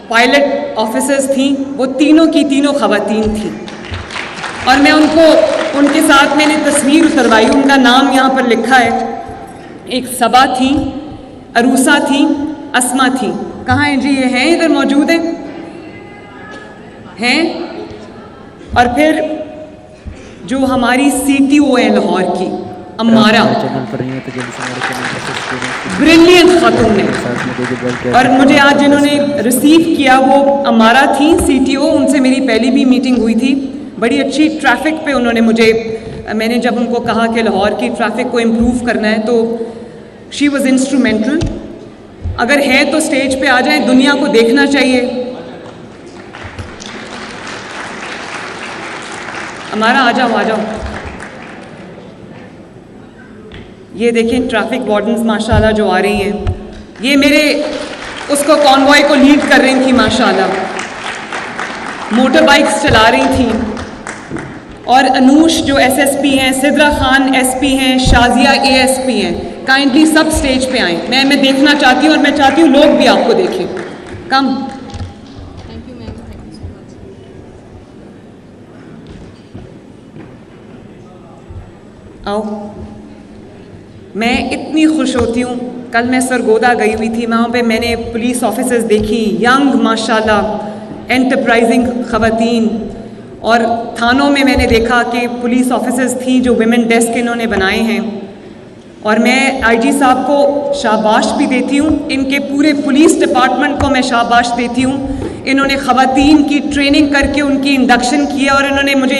Pilot officers थीं, वो तीनों की तीनों ख़वातीन थीं और मैं उनके साथ मैंने तस्वीर उतरवाई, उनका नाम यहाँ पर लिखा है। एक सबा थी, अरूसा थी, अस्मा थी। कहाँ हैं जी? ये हैं, इधर मौजूद हैं। और फिर जो हमारी CTO है लाहौर की, अम्मारा, ब्रिलियंट खातून है। और मुझे आज जिन्होंने रिसीव किया वो अम्मारा थी, CTO। उनसे मेरी पहली भी मीटिंग हुई थी, बड़ी अच्छी। ट्रैफिक पे उन्होंने मैंने जब उनको कहा कि लाहौर की ट्रैफिक को इम्प्रूव करना है तो शी वॉज इंस्ट्रूमेंटल। अगर है तो स्टेज पे आ जाए, दुनिया को देखना चाहिए। हमारा आ जाओ। ये देखें ट्रैफिक वार्डन्स माशाल्लाह जो आ रही हैं, ये मेरे उसको कॉन्वॉय को लीड कर रही थी माशाल्लाह, मोटर बाइक्स चला रही थी। और अनूश जो SSP हैं, सिद्रा खान SP हैं, शाजिया ASP हैं। काइंडली सब स्टेज पे आएँ, मैं देखना चाहती हूँ और मैं चाहती हूँ लोग भी आपको देखें। Come thank you ma'am, thank you so much. आओ। मैं इतनी खुश होती हूँ। कल मैं सरगोदा गई हुई थी, वहाँ पे मैंने पुलिस ऑफिसर्स देखी, यंग माशाल्लाह एंटरप्राइजिंग ख़वातीन। और थानों में मैंने देखा कि पुलिस ऑफिसर्स थी जो विमेन डेस्क इन्होंने बनाए हैं। और मैं IG साहब को शाबाश भी देती हूँ, इनके पूरे पुलिस डिपार्टमेंट को मैं शाबाश देती हूँ। इन्होंने ख़वातीन की ट्रेनिंग करके उनकी इंडक्शन किया और इन्होंने मुझे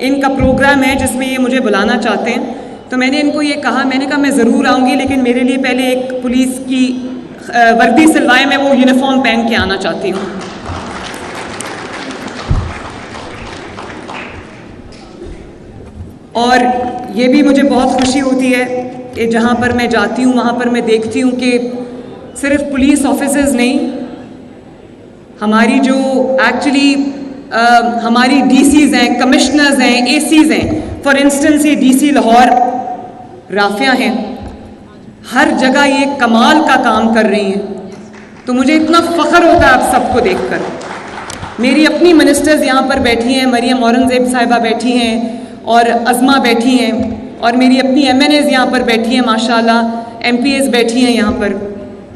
इनका प्रोग्राम है जिसमें ये मुझे बुलाना चाहते हैं। तो मैंने इनको ये कहा, मैंने कहा मैं ज़रूर आऊँगी, लेकिन मेरे लिए पहले एक पुलिस की वर्दी सिलवाए, मैं वो यूनिफॉर्म पहन के आना चाहती हूँ। और ये भी मुझे बहुत खुशी होती है कि जहाँ पर मैं जाती हूँ वहाँ पर मैं देखती हूँ कि सिर्फ पुलिस ऑफिसर्स नहीं, हमारी जो एक्चुअली हमारी DCs हैं, कमिश्नर्स हैं, ACs हैं। फॉर इंस्टेंस ये DC लाहौर राफिया हैं, हर जगह ये कमाल का काम कर रही हैं। तो मुझे इतना फ़ख्र होता है आप सबको देखकर। मेरी अपनी मिनिस्टर्स यहाँ पर बैठी हैं, मरियम औरंगज़ेब साहिबा बैठी हैं और अज़मा बैठी हैं, और मेरी अपनी MNAs यहाँ पर बैठी हैं माशाल्लाह, MPAs बैठी हैं यहाँ पर।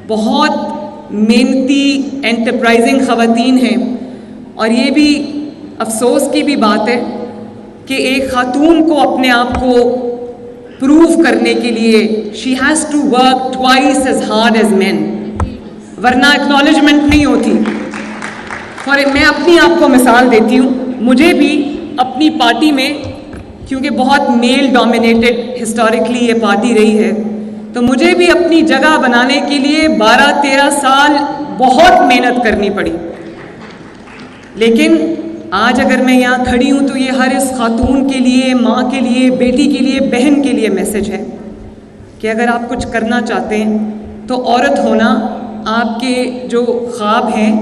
बहुत मेहनती एंटरप्राइजिंग ख़वातीन हैं। और ये भी अफसोस की भी बात है कि एक ख़ातून को अपने आप को प्रूव करने के लिए she has to work twice as hard as man, वरना एक्नॉलेजमेंट नहीं होती। और मैं अपनी आप को मिसाल देती हूँ, मुझे भी अपनी पार्टी में, क्योंकि बहुत मेल डोमिनेटेड हिस्टोरिकली ये पार्टी रही है, तो मुझे भी अपनी जगह बनाने के लिए 12-13 साल बहुत मेहनत करनी पड़ी। लेकिन आज अगर मैं यहाँ खड़ी हूँ तो ये हर इस खातून के लिए, माँ के लिए, बेटी के लिए, बहन के लिए मैसेज है कि अगर आप कुछ करना चाहते हैं तो औरत होना, आपके जो ख्वाब हैं,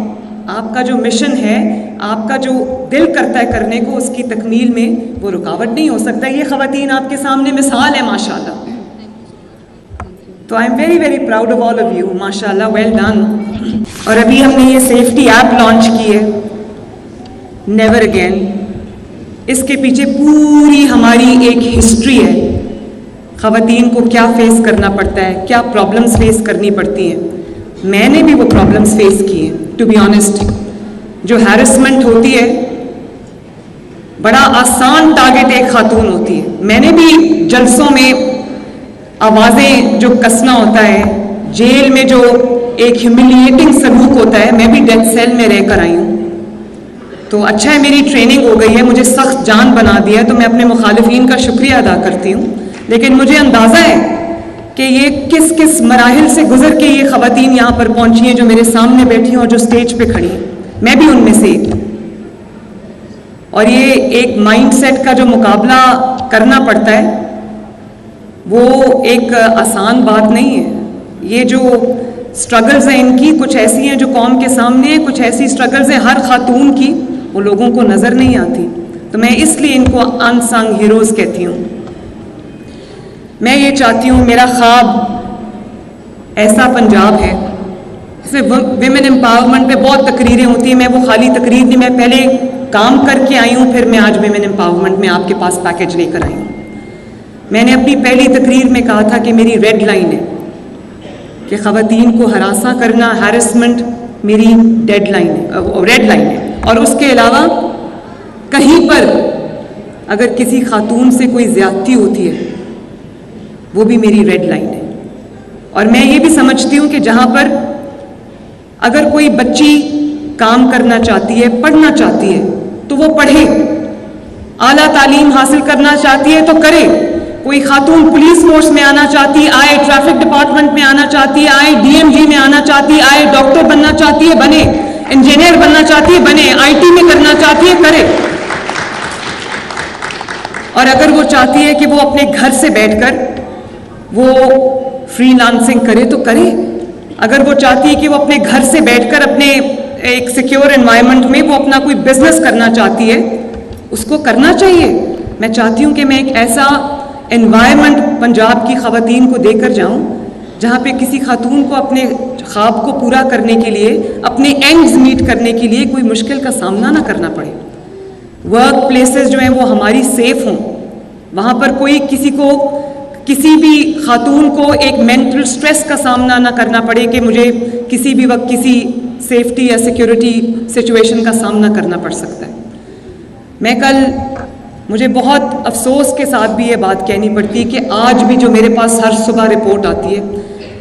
आपका जो मिशन है, आपका जो दिल करता है करने को, उसकी तकमील में वो रुकावट नहीं हो सकता। ये ख़वातीन आपके सामने मिसाल है माशाल्लाह। तो I am very very proud of all of you माशाल्लाह, वेल डन। और अभी हमने ये सेफ्टी ऐप लॉन्च की है, नेवर अगेन। इसके पीछे पूरी हमारी एक हिस्ट्री है, ख़वातीन को क्या फेस करना पड़ता है, क्या प्रॉब्लम्स फेस करनी पड़ती हैं। मैंने भी वो प्रॉब्लम्स फेस की हैं टू बी ऑनेस्ट। जो हैरेसमेंट होती है, बड़ा आसान टारगेट एक खातून होती है। मैंने भी जलसों में आवाज़ें जो कसना होता है, जेल में जो एक ह्यूमिलिएटिंग सलूक होता है, मैं भी डेथ सेल में रह कर आई हूँ। तो अच्छा है मेरी ट्रेनिंग हो गई है, मुझे सख्त जान बना दिया है, तो मैं अपने मुखालिफिन का शुक्रिया अदा करती हूँ। लेकिन मुझे अंदाज़ा है कि ये किस किस मराहिल से गुजर के ये ख़वातीन यहाँ पर पहुँची हैं जो मेरे सामने बैठी हैं और जो स्टेज पे खड़ी हैं। मैं भी उनमें से एक। और ये एक माइंडसेट का जो मुकाबला करना पड़ता है, वो एक आसान बात नहीं है। ये जो स्ट्रगल्स हैं इनकी, कुछ ऐसी हैं जो कौम के सामने हैं, कुछ ऐसी स्ट्रगल्स हैं हर खातून की, वो लोगों को नज़र नहीं आती। तो मैं इसलिए इनको अनसंग हीरोज़ कहती हूँ। मैं ये चाहती हूँ, मेरा ख्वाब ऐसा पंजाब है इसमें विमेन एम्पावरमेंट पे बहुत तकरीरें होती हैं। मैं वो खाली तकरीर नहीं, मैं पहले काम करके आई हूँ, फिर मैं आज विमेन एम्पावरमेंट में आपके पास पैकेज लेकर आई हूँ। मैंने अपनी पहली तकरीर में कहा था कि मेरी रेड लाइन है, कि ख़वातीन को हरासा करना, हैरेसमेंट मेरी रेड लाइन है। और उसके अलावा कहीं पर अगर किसी खातून से कोई ज़्यादती होती है, वो भी मेरी रेड लाइन है। और मैं ये भी समझती हूँ कि जहाँ पर अगर कोई बच्ची काम करना चाहती है, पढ़ना चाहती है, तो वो पढ़े, आला तालीम हासिल करना चाहती है तो करे। कोई खातून पुलिस फोर्स में आना चाहती है, आए, ट्रैफिक डिपार्टमेंट में आना चाहती है, आए, DMG में आना चाहती है, आए, डॉक्टर बनना चाहती है, बने, इंजीनियर बनना चाहती है, बने, IT में करना चाहती है, करे। और अगर वो चाहती है कि वो अपने घर से बैठकर वो फ्रीलांसिंग करे तो करे। अगर वो चाहती है कि वो अपने घर से बैठकर अपने एक सिक्योर एनवायरनमेंट में वो अपना कोई बिजनेस करना चाहती है, उसको करना चाहिए। मैं चाहती हूँ कि मैं एक ऐसा एनवायरनमेंट पंजाब की ख़वातीन को देकर जाऊँ जहाँ पे किसी खातून को अपने ख्वाब को पूरा करने के लिए, अपने एंड्स मीट करने के लिए कोई मुश्किल का सामना ना करना पड़े। वर्क प्लेसेस जो हैं वो हमारी सेफ हों, वहाँ पर कोई किसी भी खातून को एक मेंटल स्ट्रेस का सामना ना करना पड़े कि मुझे किसी भी वक्त किसी सेफ्टी या सिक्योरिटी सिचुएशन का सामना करना पड़ सकता है। मुझे बहुत अफसोस के साथ भी ये बात कहनी पड़ती है कि आज भी जो मेरे पास हर सुबह रिपोर्ट आती है,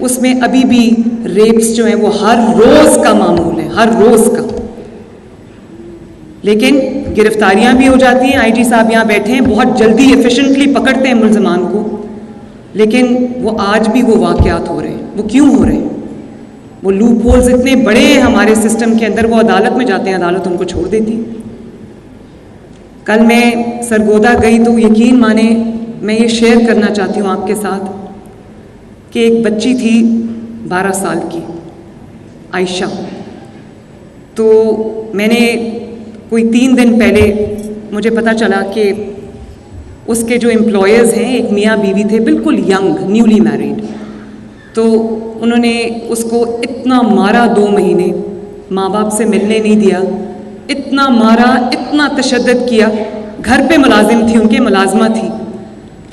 उसमें अभी भी रेप्स जो हैं वो हर रोज़ का मामूल है, हर रोज़ का। लेकिन गिरफ्तारियां भी हो जाती हैं। IG साहब यहाँ बैठे हैं, बहुत जल्दी एफिशिएंटली पकड़ते हैं मुल्ज़िमान को, लेकिन वो आज भी वो वाक़यात हो रहे हैं। वो क्यों हो रहे हैं? वो लूप होल्स इतने बड़े हैं हमारे सिस्टम के अंदर, वो अदालत में जाते हैं, अदालत उनको छोड़ देती है। कल मैं सरगोदा गई तो यकीन माने, मैं ये शेयर करना चाहती हूँ आपके साथ कि एक बच्ची थी 12 साल की, आयशा। तो मैंने कोई 3 दिन पहले मुझे पता चला कि उसके जो एम्प्लॉयर्स हैं, एक मियाँ बीवी थे, बिल्कुल यंग, न्यूली मैरिड। तो उन्होंने उसको इतना मारा, 2 महीने माँ बाप से मिलने नहीं दिया, इतना मारा, इतना तशद्दुद किया। घर पे मुलाजिम थी, उनके मुलाजमा थी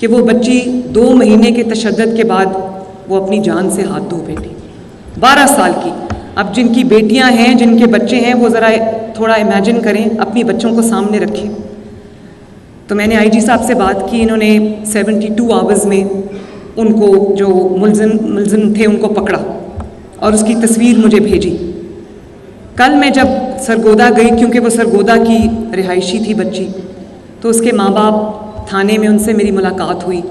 कि वो बच्ची 2 महीने के तशद्दुद के बाद वो अपनी जान से हाथ धो बैठी, 12 साल की। अब जिनकी बेटियां हैं, जिनके बच्चे हैं, वो ज़रा थोड़ा इमेजिन करें, अपनी बच्चों को सामने रखें। तो मैंने IG साहब से बात की, इन्होंने 72 आवर्स में उनको, जो मुल्ज़िम थे, उनको पकड़ा और उसकी तस्वीर मुझे भेजी। कल मैं जब सरगोदा गई, क्योंकि वो सरगोदा की रिहायशी थी बच्ची, तो उसके माँ बाप थाने में, उनसे मेरी मुलाकात हुई।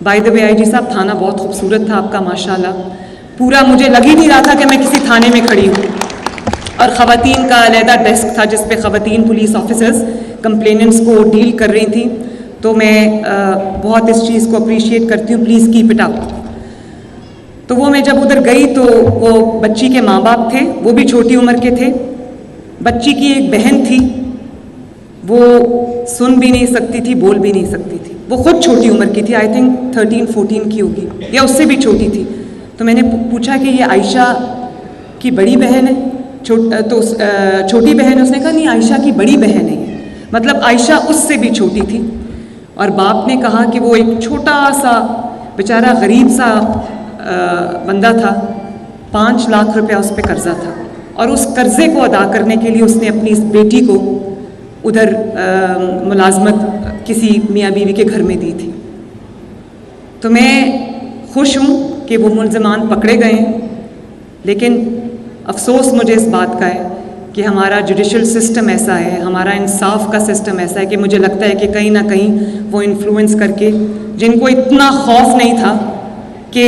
बाय द वे IG साहब, थाना बहुत खूबसूरत था आपका, माशाल्लाह। पूरा मुझे लग ही नहीं रहा था कि मैं किसी थाने में खड़ी हूँ। और ख़वातीन का अलहदा डेस्क था जिस पे ख़वातीन पुलिस ऑफिसर्स कंप्लेनेंट्स को डील कर रही थी। तो मैं बहुत इस चीज़ को अप्रिशिएट करती हूँ, प्लीज़ कीप इट अप। तो वो मैं जब उधर गई तो वो बच्ची के माँ बाप थे, वो भी छोटी उम्र के थे। बच्ची की एक बहन थी, वो सुन भी नहीं सकती थी, बोल भी नहीं सकती थी। वो खुद छोटी उम्र की थी, आई थिंक 13-14 की होगी या उससे भी छोटी थी। तो मैंने पूछा कि ये आयशा की बड़ी बहन है? छोटी बहन है? उसने कहा नहीं, आयशा की बड़ी बहन है, मतलब आयशा उससे भी छोटी थी। और बाप ने कहा कि वो एक छोटा सा बेचारा गरीब सा बंदा था, 5 लाख रुपया उस पर कर्जा था, और उस कर्जे को अदा करने के लिए उसने अपनी इस बेटी को उधर मुलाजमत किसी मियाँ बीवी के घर में दी थी। तो मैं खुश हूँ कि वो मुल्ज़िमान पकड़े गए हैं, लेकिन अफसोस मुझे इस बात का है कि हमारा जुडिशल सिस्टम ऐसा है, हमारा इंसाफ का सिस्टम ऐसा है कि मुझे लगता है कि कहीं ना कहीं वो इन्फ्लुएंस करके, जिनको इतना खौफ नहीं था कि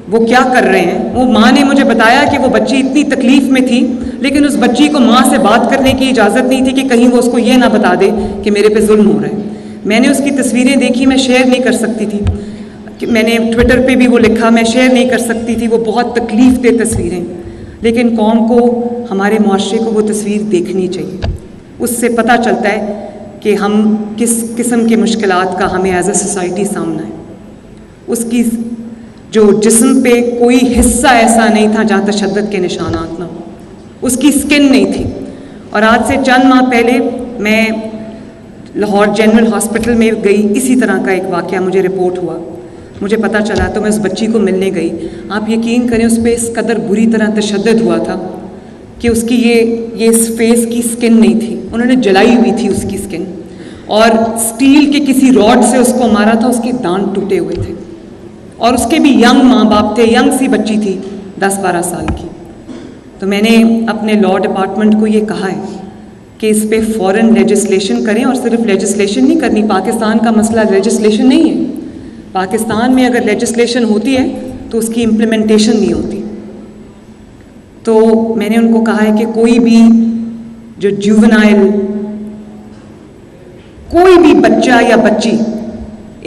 वो क्या कर रहे हैं। वो माँ ने मुझे बताया कि वो बच्ची इतनी तकलीफ़ में थी, लेकिन उस बच्ची को माँ से बात करने की इजाज़त नहीं थी कि कहीं वो उसको ये ना बता दे कि मेरे पे जुल्म हो रहा है। मैंने उसकी तस्वीरें देखी, मैं शेयर नहीं कर सकती थी, मैंने ट्विटर पे भी वो लिखा, मैं शेयर नहीं कर सकती थी। वो बहुत तकलीफ़ दे तस्वीरें, लेकिन कौम को, हमारे मुआशरे को वो तस्वीर देखनी चाहिए। उससे पता चलता है कि हम किस किस्म के मुश्किलात का हमें एज ए सोसाइटी सामना है। उसकी जो जिस्म पे कोई हिस्सा ऐसा नहीं था जहाँ तशद्दुद के निशानात ना हो, उसकी स्किन नहीं थी। और आज से चंद माह पहले मैं लाहौर जनरल हॉस्पिटल में गई, इसी तरह का एक वाक़या मुझे रिपोर्ट हुआ, मुझे पता चला, तो मैं उस बच्ची को मिलने गई। आप यकीन करें, उस पर इस कदर बुरी तरह तशद्दुद हुआ था कि उसकी ये इस फेस की स्किन नहीं थी, उन्होंने जलाई हुई थी उसकी स्किन, और स्टील के किसी रॉड से उसको मारा था, उसके दांत टूटे हुए थे, और उसके भी यंग माँ बाप थे, यंग सी बच्ची थी 10-12 साल की। तो मैंने अपने लॉ डिपार्टमेंट को ये कहा है कि इस पे फ़ौरन लेजिस्लेशन करें, और सिर्फ लेजिस्लेशन नहीं करनी, पाकिस्तान का मसला लेजिस्लेशन नहीं है। पाकिस्तान में अगर लेजिस्लेशन होती है तो उसकी इम्प्लीमेंटेशन नहीं होती। तो मैंने उनको कहा है कि कोई भी जो जुवेनाइल, कोई भी बच्चा या बच्ची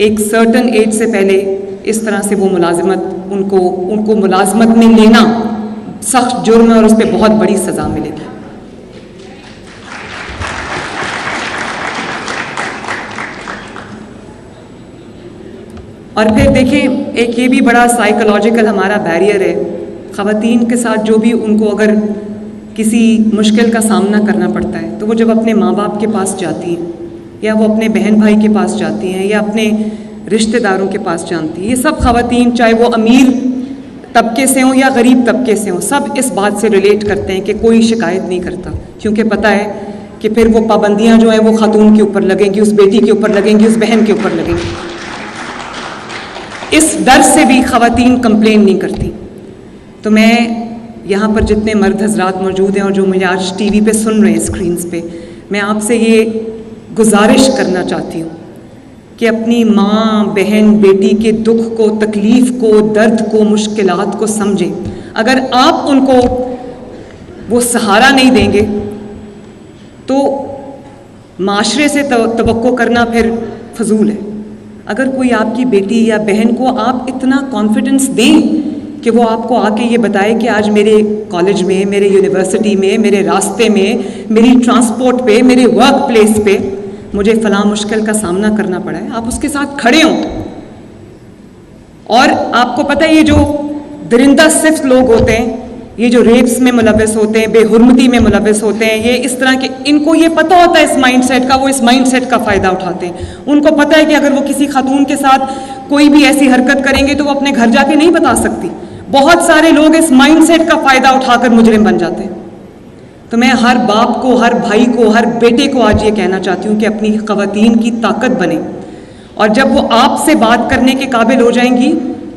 एक सर्टन एज से पहले इस तरह से वो मुलाजिमत, उनको मुलाजिमत में लेना सख्त जुर्म है और उस पर बहुत बड़ी सज़ा मिलेगी। और फिर देखें, एक ये भी बड़ा साइकोलॉजिकल हमारा बैरियर है ख़वातीन के साथ, जो भी उनको अगर किसी मुश्किल का सामना करना पड़ता है तो वो जब अपने माँ बाप के पास जाती हैं, या वो अपने बहन भाई के पास जाती हैं, या अपने रिश्तेदारों के पास जाती हैं, ये सब ख़वातीन, चाहे वो अमीर तबके से हों या गरीब तबके से हों, सब इस बात से रिलेट करते हैं कि कोई शिकायत नहीं करता, क्योंकि पता है कि फिर वो पाबंदियाँ जो हैं वो ख़ातून के ऊपर लगेंगी, उस बेटी के ऊपर लगेंगी, उस बहन के ऊपर लगेंगी। इस डर से भी ख़वातीन कंप्लेन नहीं करती। तो मैं यहाँ पर जितने मर्द हजरात मौजूद हैं और जो मुझे आज टीवी पे सुन रहे हैं स्क्रीन्स पे, मैं आपसे ये गुजारिश करना चाहती हूँ कि अपनी माँ, बहन, बेटी के दुख को, तकलीफ़ को, दर्द को, मुश्किलात को समझें। अगर आप उनको वो सहारा नहीं देंगे तो माशरे से तवक्को करना फिर फजूल है। अगर कोई आपकी बेटी या बहन को आप इतना कॉन्फिडेंस दें कि वो आपको आके ये बताए कि आज मेरे कॉलेज में, मेरे यूनिवर्सिटी में, मेरे रास्ते में, मेरी ट्रांसपोर्ट पे, मेरे वर्क प्लेस पे मुझे फ़लाँ मुश्किल का सामना करना पड़ा है, आप उसके साथ खड़े हों। और आपको पता है, ये जो दरिंदा सिर्फ लोग होते हैं, ये जो रेप्स में मुलव्वस होते हैं, बेहुरमती में मुलव्वस होते हैं, ये इस तरह के, इनको ये पता होता है इस माइंडसेट का, वो इस माइंडसेट का फ़ायदा उठाते हैं। उनको पता है कि अगर वो किसी खातून के साथ कोई भी ऐसी हरकत करेंगे तो वो अपने घर जाके नहीं बता सकती। बहुत सारे लोग इस माइंडसेट का फ़ायदा उठाकर मुजरिम बन जाते हैं। तो मैं हर बाप को, हर भाई को, हर बेटे को आज ये कहना चाहती हूँ कि अपनी ख़वातीन की ताकत बने, और जब वो आपसे बात करने के काबिल हो जाएंगी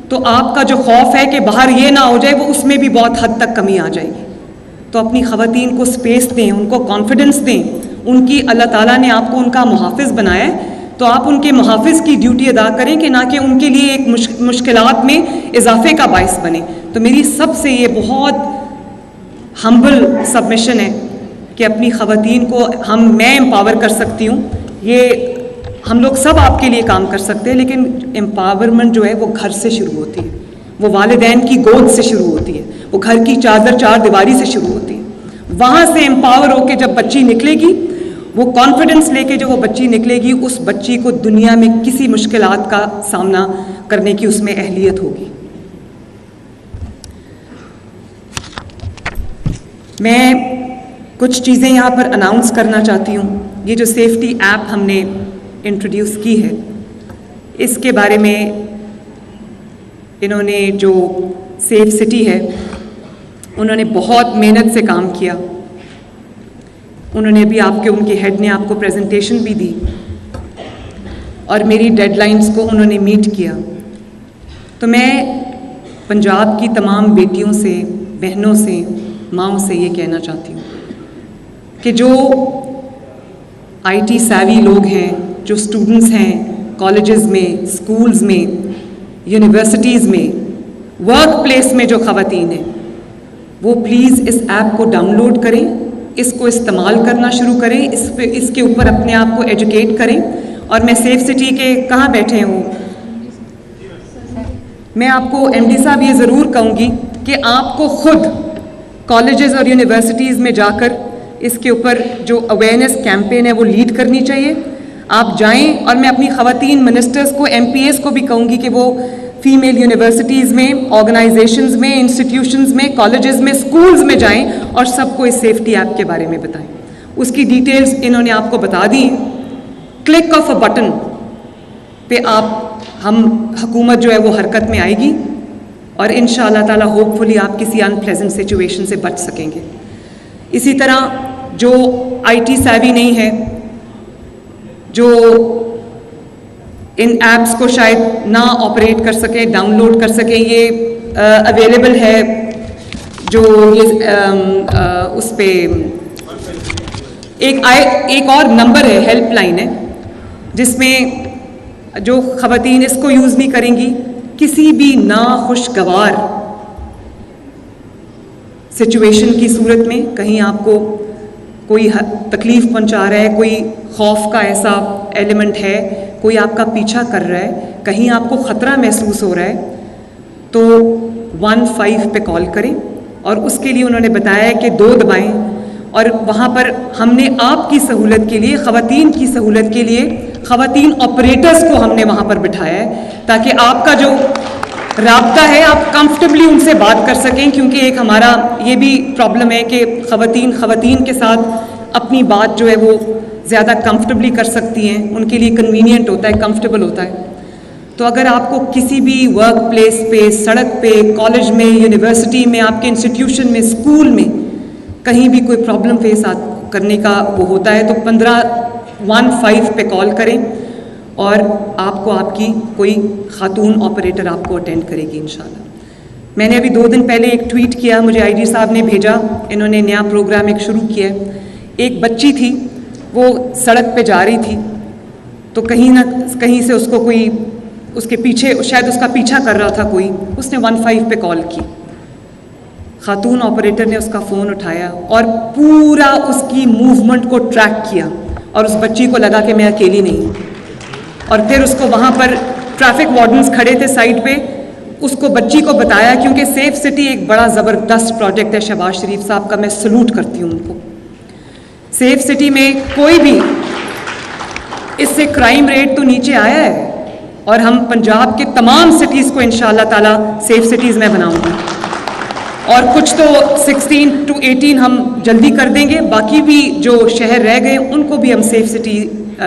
तो आपका जो खौफ है कि बाहर ये ना हो जाए, वो उसमें भी बहुत हद तक कमी आ जाएगी। तो अपनी ख़वातीन को स्पेस दें, उनको कॉन्फिडेंस दें। उनकी अल्लाह ताला ने आपको उनका मुहाफ़िज़ बनाया है, तो आप उनके मुहाफ़िज़ की ड्यूटी अदा करें कि ना कि उनके लिए एक मुश्किलात में इजाफे का बाइस बने। तो मेरी सबसे ये बहुत हम्बल सबमिशन है कि अपनी ख़वातीन को मैं एम्पावर कर सकती हूँ। ये हम लोग सब आपके लिए काम कर सकते हैं, लेकिन एम्पावरमेंट जो है वो घर से शुरू होती है, वो वालिदैन की गोद से शुरू होती है, वो घर की चादर चार दीवारी से शुरू होती है। वहाँ से एम्पावर होकर जब बच्ची निकलेगी, वो कॉन्फिडेंस लेके जो वो बच्ची निकलेगी, उस बच्ची को दुनिया में किसी मुश्किलात का सामना करने की उसमें अहलियत होगी। मैं कुछ चीज़ें यहाँ पर अनाउंस करना चाहती हूँ। ये जो सेफ्टी ऐप हमने इंट्रोड्यूस की है, इसके बारे में इन्होंने जो सेफ सिटी है, उन्होंने बहुत मेहनत से काम किया। उन्होंने भी उनके हेड ने आपको प्रेजेंटेशन भी दी और मेरी डेडलाइंस को उन्होंने मीट किया। तो मैं पंजाब की तमाम बेटियों से, बहनों से, माँओं से ये कहना चाहती हूँ कि जो IT savvy लोग हैं, जो स्टूडेंट्स हैं कॉलेजेस में, स्कूल्स में, यूनिवर्सिटीज़ में, वर्क प्लेस में जो ख़वातीन हैं, वो प्लीज़ इस ऐप को डाउनलोड करें, इसको इस्तेमाल करना शुरू करें, इसके ऊपर अपने आप को एजुकेट करें। और मैं सेफ सिटी के कहाँ बैठे हूँ, मैं आपको MD साहब ये ज़रूर कहूँगी कि आपको खुद कॉलेजेस और यूनिवर्सिटीज़ में जाकर इसके ऊपर जो अवेयरनेस कैंपेन है वो लीड करनी चाहिए। आप जाएं, और मैं अपनी ख़वातीन मिनिस्टर्स को, MPAs को भी कहूँगी कि वो फीमेल यूनिवर्सिटीज़ में, ऑर्गेनाइजेशंस में, इंस्टीट्यूशंस में, कॉलेजेस में, स्कूल्स में जाएं और सबको इस सेफ्टी ऐप के बारे में बताएं। उसकी डिटेल्स इन्होंने आपको बता दी। क्लिक ऑफ अ बटन पे हुकूमत जो है वो हरकत में आएगी और इंशाअल्लाह ताला होपफुली आप किसी अनप्लेजेंट सिचुएशन से बच सकेंगे। इसी तरह जो IT savvy नहीं है, जो इन ऐप्स को शायद ना ऑपरेट कर सके, डाउनलोड कर सके, ये अवेलेबल है जो ये उस पे एक और नंबर है, हेल्पलाइन है, जिसमें जो ख़वातीन इसको यूज़ नहीं करेंगी, किसी भी नाखुशगवार सिचुएशन की सूरत में, कहीं आपको कोई तकलीफ़ पहुंचा रहा है, कोई खौफ का ऐसा एलिमेंट है, कोई आपका पीछा कर रहा है, कहीं आपको ख़तरा महसूस हो रहा है, तो 15 पे कॉल करें। और उसके लिए उन्होंने बताया कि 2 दबाएं और वहाँ पर हमने आपकी सहूलत के लिए, ख़वातीन की सहूलत के लिए, ख़वातीन ऑपरेटर्स को हमने वहाँ पर बिठाया है ताकि आपका जो राब्ता है आप कंफर्टेबली उनसे बात कर सकें। क्योंकि एक हमारा ये भी प्रॉब्लम है कि ख़वातीन के साथ अपनी बात जो है वो ज़्यादा कंफर्टेबली कर सकती हैं, उनके लिए कन्वीनियंट होता है, कंफर्टेबल होता है। तो अगर आपको किसी भी वर्क प्लेस पे, सड़क पे, कॉलेज में, यूनिवर्सिटी में, आपके इंस्टीट्यूशन में, स्कूल में कहीं भी कोई प्रॉब्लम फेस करने का वो होता है तो 15 पे कॉल करें और आपको आपकी कोई खातून ऑपरेटर आपको अटेंड करेगी इंशाल्लाह। मैंने अभी 2 दिन पहले एक ट्वीट किया, मुझे IG साहब ने भेजा, इन्होंने नया प्रोग्राम एक शुरू किया है। एक बच्ची थी, वो सड़क पे जा रही थी तो कहीं ना कहीं से उसको कोई उसके पीछे, शायद उसका पीछा कर रहा था कोई, उसने 15 पे कॉल की। खातून ऑपरेटर ने उसका फ़ोन उठाया और पूरा उसकी मूवमेंट को ट्रैक किया और उस बच्ची को लगा कि मैं अकेली नहीं हूँ। और फिर उसको वहाँ पर ट्रैफिक वार्डन्स खड़े थे साइड पे, उसको बच्ची को बताया, क्योंकि सेफ सिटी एक बड़ा ज़बरदस्त प्रोजेक्ट है शहबाज शरीफ साहब का, मैं सलूट करती हूँ उनको। सेफ सिटी में कोई भी, इससे क्राइम रेट तो नीचे आया है और हम पंजाब के तमाम सिटीज़ को इंशाअल्लाह ताला सेफ सिटीज़ में बनाऊंगी और कुछ तो 16 to 18 हम जल्दी कर देंगे, बाकी भी जो शहर रह गए उनको भी हम सेफ सिटी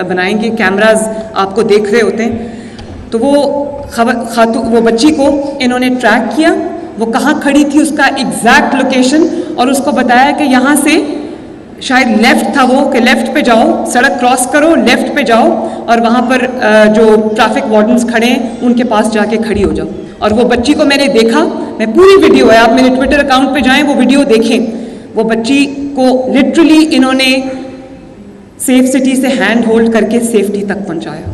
बनाएंगे। कैमरास आपको देख रहे होते हैं। तो वो बच्ची को इन्होंने ट्रैक किया, वो कहाँ खड़ी थी, उसका एग्जैक्ट लोकेशन, और उसको बताया कि यहाँ से शायद लेफ़्ट था वो, कि लेफ़्ट पे जाओ, सड़क क्रॉस करो, लेफ़्ट पे जाओ और वहाँ पर जो ट्रैफिक वार्डन्स खड़े हैं उनके पास जाके खड़ी हो जाओ। और वो बच्ची को मैंने देखा, मैं पूरी वीडियो है, आप मेरे ट्विटर अकाउंट पे जाएं, वो वीडियो देखें। वो बच्ची को लिटरली इन्होंने सेफ सिटी से हैंड होल्ड करके सेफ्टी तक पहुँचाया।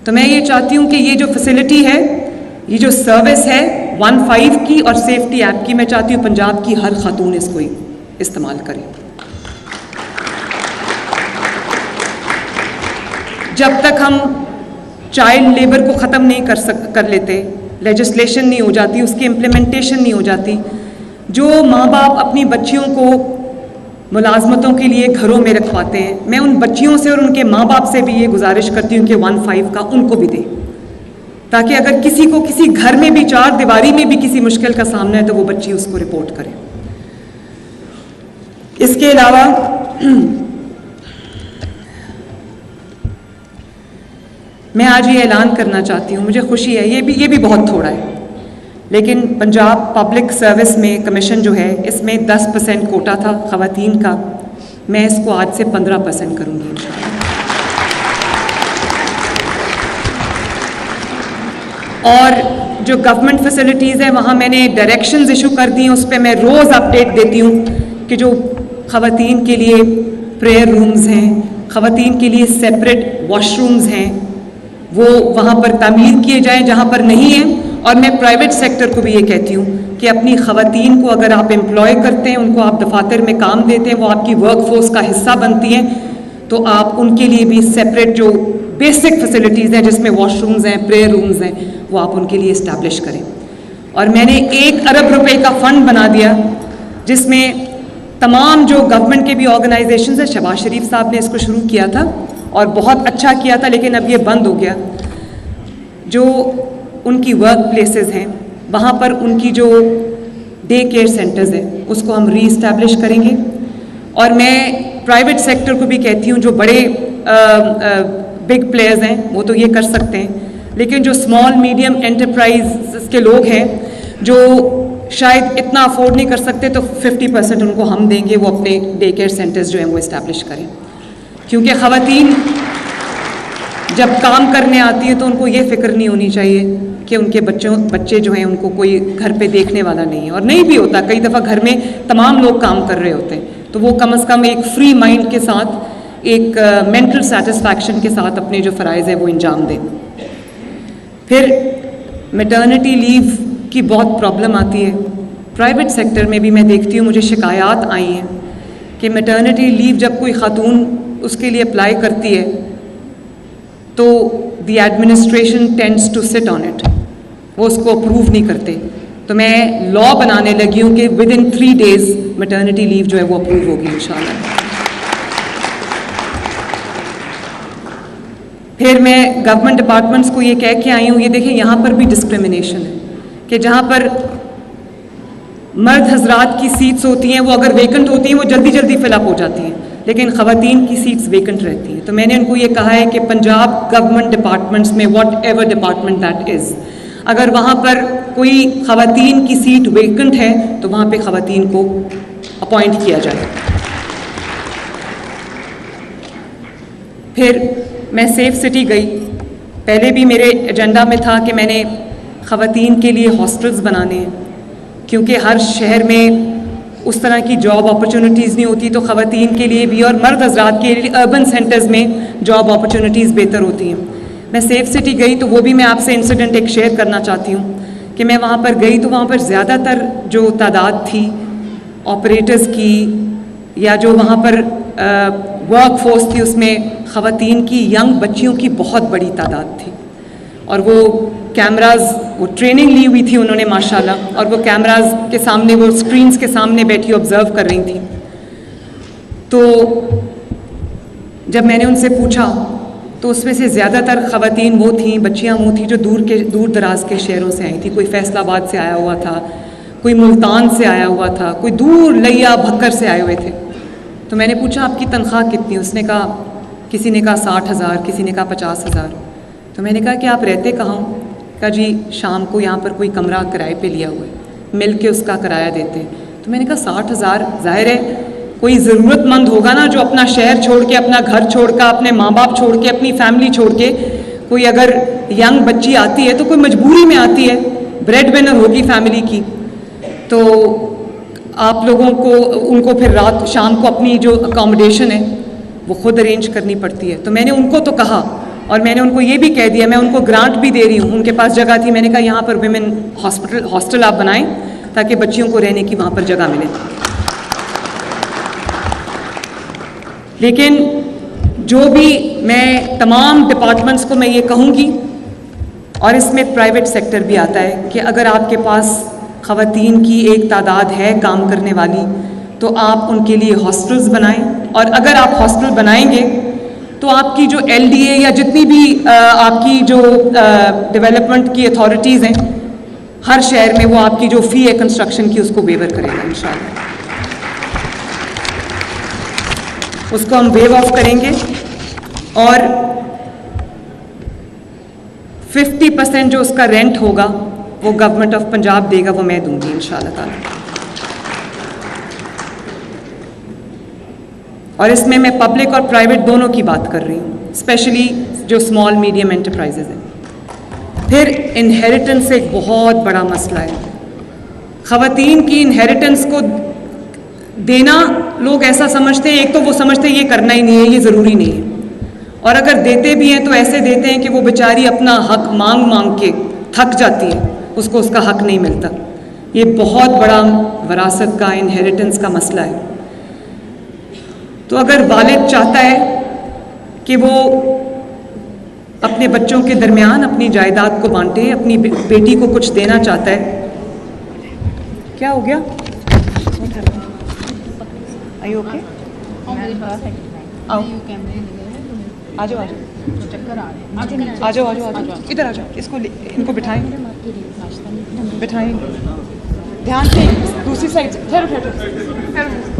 तो मैं ये चाहती हूँ कि ये जो फैसिलिटी है, ये जो सर्विस है 15 की और सेफ्टी ऐप की, मैं चाहती हूँ पंजाब की हर खातून इसको इस्तेमाल करे। जब तक हम चाइल्ड लेबर को ख़त्म नहीं कर लेते, लेजिस्लेशन नहीं हो जाती, उसकी इम्प्लीमेंटेशन नहीं हो जाती, जो माँ बाप अपनी बच्चियों को मुलाजमतों के लिए घरों में रखवाते हैं, मैं उन बच्चियों से और उनके माँ बाप से भी ये गुजारिश करती हूँ कि 15 का उनको भी दें, ताकि अगर किसी को किसी घर में भी, 4 दीवारी में भी किसी मुश्किल का सामना है तो वो बच्ची उसको रिपोर्ट करे। इसके अलावा मैं आज ये ऐलान करना चाहती हूँ, मुझे खुशी है, ये भी बहुत थोड़ा है, लेकिन पंजाब पब्लिक सर्विस में कमीशन जो है इसमें 10% कोटा था ख़वातीन का, मैं इसको आज से 15% करूँगी इंशाअल्लाह। और जो गवर्नमेंट फैसिलिटीज़ है वहाँ मैंने डायरेक्शंस इशू कर दी हैं, उस पर मैं रोज़ अपडेट देती हूँ कि जो ख़वातीन के लिए प्रेयर रूम्स हैं, ख़वातीन के लिए सेपरेट वॉशरूम्स हैं, वो वहाँ पर तामीर किए जाएं जहाँ पर नहीं है। और मैं प्राइवेट सेक्टर को भी ये कहती हूँ कि अपनी ख़वातीन को अगर आप एम्प्लॉय करते हैं, उनको आप दफातर में काम देते हैं, वो आपकी वर्क फोर्स का हिस्सा बनती हैं, तो आप उनके लिए भी सेपरेट जो बेसिक फैसिलिटीज़ हैं जिसमें वॉशरूम्स हैं, प्रेयर रूम्स हैं, वो आप उनके लिए इस्टेब्लिश करें। और मैंने 1 अरब रुपए का फ़ंड बना दिया जिसमें तमाम जो गवर्नमेंट के भी ऑर्गेनाइजेशंस हैं, शहबाज शरीफ साहब ने इसको शुरू किया था और बहुत अच्छा किया था, लेकिन अब ये बंद हो गया। जो उनकी वर्क प्लेसेस हैं, वहाँ पर उनकी जो डे केयर सेंटर्स हैं उसको हम रीइस्टैब्लिश करेंगे। और मैं प्राइवेट सेक्टर को भी कहती हूँ, जो बड़े बिग प्लेयर्स हैं वो तो ये कर सकते हैं, लेकिन जो स्मॉल मीडियम एंटरप्राइज के लोग हैं जो शायद इतना अफोर्ड नहीं कर सकते, तो 50% उनको हम देंगे, वो अपने डे केयर सेंटर्स जो हैं वो इस्टेब्लिश करें। क्योंकि ख़वातीन जब काम करने आती है तो उनको ये फिक्र नहीं होनी चाहिए कि उनके बच्चे जो हैं उनको कोई घर पे देखने वाला नहीं है, और नहीं भी होता, कई दफ़ा घर में तमाम लोग काम कर रहे होते हैं, तो वो कम से कम एक फ्री माइंड के साथ, एक मेंटल सेटिस्फैक्शन के साथ अपने जो फ़राइज़ है वो अंजाम दें। फिर मैटरनिटी लीव की बहुत प्रॉब्लम आती है प्राइवेट सेक्टर में भी, मैं देखती हूँ, मुझे शिकायत आई हैं कि मैटरनिटी लीव जब कोई ख़ातून उसके लिए अप्लाई करती है तो the administration tends to sit on it, वो उसको अप्रूव नहीं करते। तो मैं लॉ बनाने लगी हूँ कि with in 3 days maternity leave जो है वो अप्रूव होगी इंशाल्लाह। फिर मैं गवर्नमेंट डिपार्टमेंट्स को ये कह के आई हूँ, ये देखें यहाँ पर भी डिस्क्रिमिनेशन है कि जहाँ पर मर्द हजरात की सीट्स होती हैं वो अगर वेकेंट होती हैं वो जल्दी जल्दी फिलअप हो जाती हैं, लेकिन ख़वातीन की सीट्स वेकेंट रहती हैं। तो मैंने उनको ये कहा है कि पंजाब गवर्नमेंट डिपार्टमेंट्स में, what ever department that is, अगर वहाँ पर कोई ख़वातीन की सीट वेकेंट है तो वहाँ पे ख़वातीन को अपॉइंट किया जाए। फिर मैं सेफ सिटी गई, पहले भी मेरे एजेंडा में था कि मैंने ख़वातीन के लिए हॉस्टल्स बनाने हैं, क्योंकि हर शहर में उस तरह की जॉब अपॉर्चुनिटीज़ नहीं होती, तो ख़वातीन के लिए भी और मर्द हज़रात के लिए अर्बन सेंटर्स में जॉब अपॉर्चुनिटीज़ बेहतर होती हैं। मैं सेफ सिटी गई तो वो भी मैं आपसे इंसिडेंट एक शेयर करना चाहती हूँ कि मैं वहाँ पर गई तो वहाँ पर ज़्यादातर जो तादाद थी ऑपरेटर्स की या जो वहाँ पर वर्क फोर्स थी उसमें ख़वातीन की, यंग बच्चियों की बहुत बड़ी तादाद थी। और वो कैमराज, वो ट्रेनिंग ली हुई थी उन्होंने माशाल्लाह, और वो कैमराज के सामने, वो स्क्रीन्स के सामने बैठी ऑब्जर्व कर रही थी। तो जब मैंने उनसे पूछा तो उसमें से ज़्यादातर ख़वातीन वो थीं, बच्चियाँ वो थीं जो दूर दराज के शहरों से आई थी। कोई फैसलाबाद से आया हुआ था, कोई मुल्तान से आया हुआ था, कोई दूर लिया भक्कर से आए हुए थे। तो मैंने पूछा आपकी तनख्वाह कितनी? उसने कहा, किसी ने कहा 60,000, किसी ने कहा 50,000। तो मैंने कहा कि आप रहते कहाँ? कहा जी शाम को यहाँ पर कोई कमरा किराए पे लिया हुआ है, मिल के उसका किराया देते हैं। तो मैंने कहा 60,000, ज़ाहिर है कोई ज़रूरतमंद होगा ना जो अपना शहर छोड़ के, अपना घर छोड़ कर, अपने माँ बाप छोड़ के, अपनी फैमिली छोड़ के, कोई अगर यंग बच्ची आती है तो कोई मजबूरी में आती है, ब्रेड विनर होगी फैमिली की, तो आप लोगों को उनको फिर रात शाम को अपनी जो अकोमोडेशन है वो खुद अरेंज करनी पड़ती है। तो मैंने उनको तो कहा, और मैंने उनको ये भी कह दिया, मैं उनको ग्रांट भी दे रही हूँ, उनके पास जगह थी, मैंने कहा यहाँ पर विमेन हॉस्टल आप बनाएं ताकि बच्चियों को रहने की वहाँ पर जगह मिले। लेकिन जो भी मैं तमाम डिपार्टमेंट्स को मैं ये कहूँगी, और इसमें प्राइवेट सेक्टर भी आता है, कि अगर आपके पास ख़वातीन की एक तादाद है काम करने वाली तो आप उनके लिए हॉस्टल्स बनाएं, और अगर आप हॉस्टल बनाएंगे तो आपकी जो LDA या जितनी भी आपकी जो डेवलपमेंट की अथॉरिटीज़ हैं हर शहर में, वो आपकी जो फ़ी है कंस्ट्रक्शन की उसको वेवर करेगा इंशाल्लाह। उसको हम वेव ऑफ करेंगे, और 50% जो उसका रेंट होगा वो गवर्नमेंट ऑफ पंजाब देगा, वो मैं दूंगी इंशाल्लाह ताला। और इसमें मैं पब्लिक और प्राइवेट दोनों की बात कर रही हूँ, स्पेशली जो स्मॉल मीडियम एंटरप्राइजेज हैं। फिर इनहेरिटेंस एक बहुत बड़ा मसला है। ख़वातीन की इनहेरिटेंस को देना लोग ऐसा समझते हैं, एक तो वो समझते हैं ये करना ही नहीं है, ये ज़रूरी नहीं है, और अगर देते भी हैं तो ऐसे देते हैं कि वो बेचारी अपना हक मांग मांग के थक जाती है, उसको उसका हक नहीं मिलता। ये बहुत बड़ा विरासत का, इनहेरिटेंस का मसला है। तो अगर वालिद चाहता है कि वो अपने बच्चों के दरमियान अपनी जायदाद को बांटे, अपनी बेटी को कुछ देना चाहता है, क्या हो गया? Are you okay? मेरे पास है। आओ। कैमरे लगे हैं। आ जाओ आ जाओ चक्कर आ रहे हैं आ जाओ आ जाओ आ जाओ इधर आ जाओ, इनको बिठाएं बिठाएं, ध्यान से दूसरी साइड से ठहरो ठहरो ठहरो।